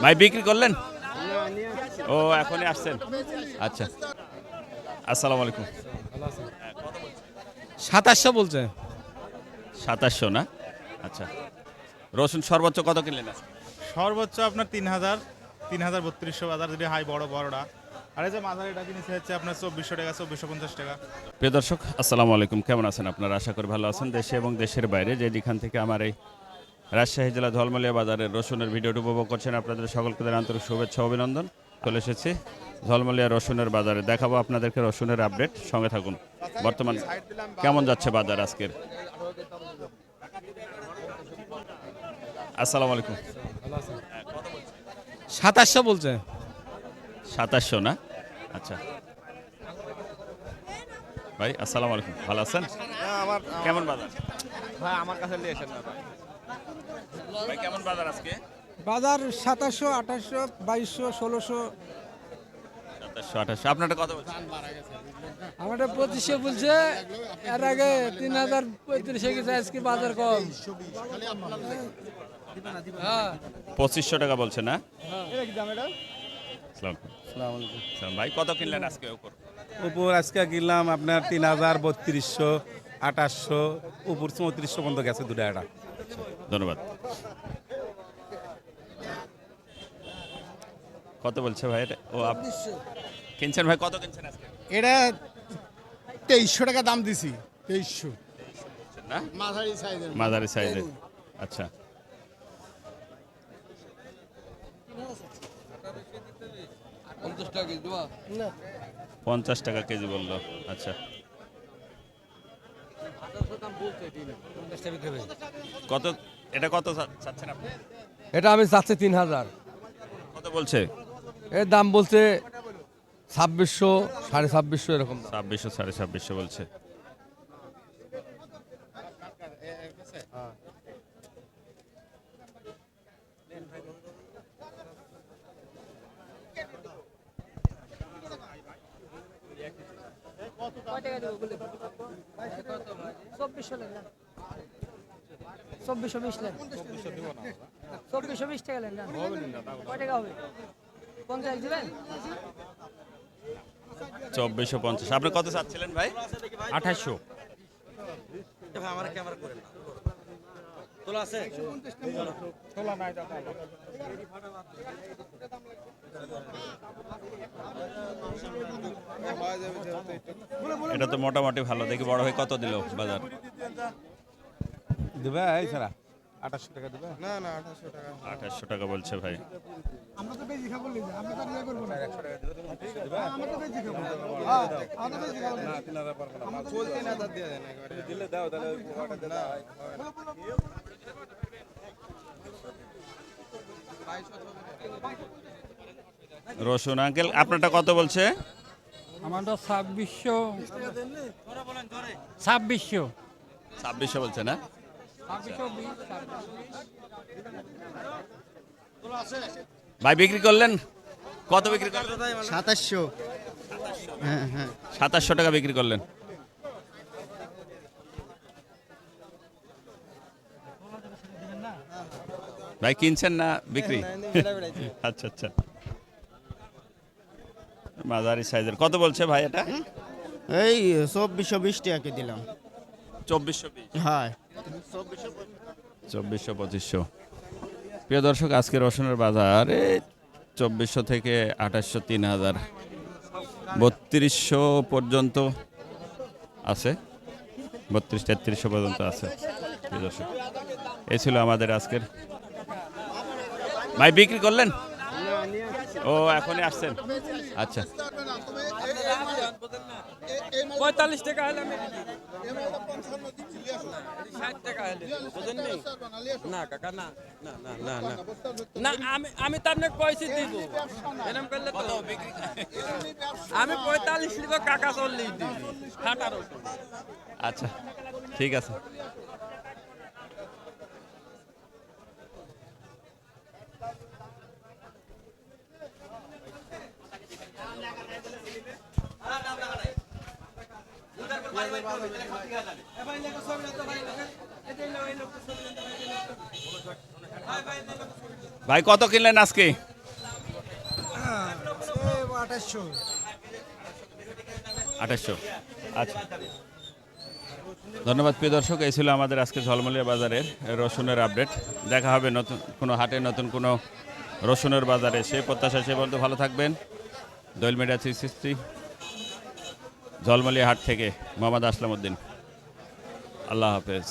ভাই বিক্রি করলেন? ও এখনই আসছেন। আচ্ছা, আসসালামু আলাইকুম। 2700 বলছে। 2700 না? আচ্ছা, রসুন সর্বোচ্চ কত কিনলেন আজকে? সর্বোচ্চ আপনার 3,000 বাজার যদি হাই বড়টা। আর এই যে মাঝারিটা কিনেছে হচ্ছে আপনার 2400 টাকা, 2450 টাকা। প্রিয় দর্শক, আসসালামু আলাইকুম। কেমন আছেন আপনারা? আশা করি ভালো আছেন। দেশে এবং দেশের বাইরে যেখান থেকে আমার এই রাজশাহী জেলা ঝলমলিয়া বাজারের রসুনের ভিডিওটি উপভোগ করছেন, আপনাদের সকলকে আন্তরিক শুভেচ্ছা অভিনন্দন। চলে এসেছি ঝলমলিয়া রসুনের বাজারে, দেখাবো আপনাদেরকে রসুনের আপডেট। সঙ্গে থাকুন। বর্তমান কেমন যাচ্ছে বাজার আজকের? আসসালামু আলাইকুম। 2700 বলছে। 2700 না? আচ্ছা ভাই, আসসালামু আলাইকুম। ভালো আছেন? কেমন বাজার ভাই আমার কাছে নিয়ে এসেন না ভাই। ভাই? কেমন বাজার আজকে? বাজার 2700, 2800, 2200, 1600। 2700, 2800। আপনারটা কত বলছেন? আমাদের 2500 বলছে, এর আগে 3035 গেছে, আজকে বাজার কম। হ্যাঁ 2500 টাকা বলছে না? আসসালামু আলাইকুম। আসসালাম। ভাই কত কিনলেন আজকে উপর? উপর আজকে কিনলাম আপনার 3000, 3200, 2800, উপর 3400 পর্যন্ত গেছে দুটা এটা। ধন্যবাদ। কত বলছে ভাই এটা? ও আপনি কিনছেন ভাই? কত কিনছেন আজকে? এটা 2300 টাকা দাম দিছি। 2300 না, মাঝারি সাইজের। মাঝারি সাইজের। আচ্ছা, না 50 টাকা কেজি বললো। আচ্ছা, কত এটা কত চাচ্ছেন আপনি? এটা আমি চাচ্ছি 3000। কত বলছে? এর দাম বলছে 2600, 2650 এরকম দাম। 2600, 2650 বলছে। চব্বিশশো বিশ লেন, 2420 টাকা লেন না, কয় টাকা হবে? 50 দিবেন? 2450। আপনি কত চাচ্ছিলেন ভাই? 2800। এটা তো মোটামুটি ভালো। দেখি বড় ভাই কত দিল বাজার? দেবে এই ছাড়া 2800 টাকা দেবে। না 2800 টাকা। 2800 টাকা বলছে ভাই। আমরা তো বেশি খাবো না, আমরা তো ইয়ে করব না। আমরা তো বেশি খাবো। আমরা তো বেশি খাবো না। 3000 পারবো না। 3000 দিয়ে দেন একবারে। দিলে দাও তাহলে ওটা দে না। রসুন আঙ্কেল আপনারটা কত বলছে? আমাদের 2600, 2600, 2600 বলছে না? ভাই বিক্রি করলেন? কত বিক্রি করলেন? 2700। হ্যাঁ হ্যাঁ। 2700 টাকা বিক্রি করলেন। ভাই কিনছেন না বিক্রি? আচ্ছা আচ্ছা, মাঝারি সাইজের। কত বলছে ভাই এটা? এই 2420 টাকা দিলাম। 2420। হ্যাঁ 2400, 2500। প্রিয় দর্শক, আজকে রসুনের বাজার 2400 থেকে 2800, 3000, 3200 পর্যন্ত আছে। 32-3300 পর্যন্ত আছে। প্রিয় দর্শক, এই ছিল আমাদের আজকের। ভাই বিক্রি করলেন? ও এখনই আসছেন। আচ্ছা, 45 টাকা হলে আমি 60 টাকা হলে বুঝেন নি? না কাকা, না না না না না না, আমি তো আপনাকে পয়সা দিব। এরকম করলে তো আমি 45 দিব, কাকা 40 দিব। 1800। আচ্ছা, ঠিক আছে। ভাই কত কিনলেন আজকে? 2800। আচ্ছা, ধন্যবাদ প্রিয় দর্শক। এই ছিল আমাদের আজকে ঝলমলিয়া বাজারের রসুনের আপডেট। দেখা হবে নতুন কোনো হাটে, নতুন কোনো রসুনের বাজারে। সেই প্রত্যাশা, সে বলতে ভালো থাকবেন। দোয়েল মিডিয়া 360 ঝলমলিয়া হাট থেকে মোহাম্মদ আসলাম উদ্দিন। আল্লাহ হাফেজ।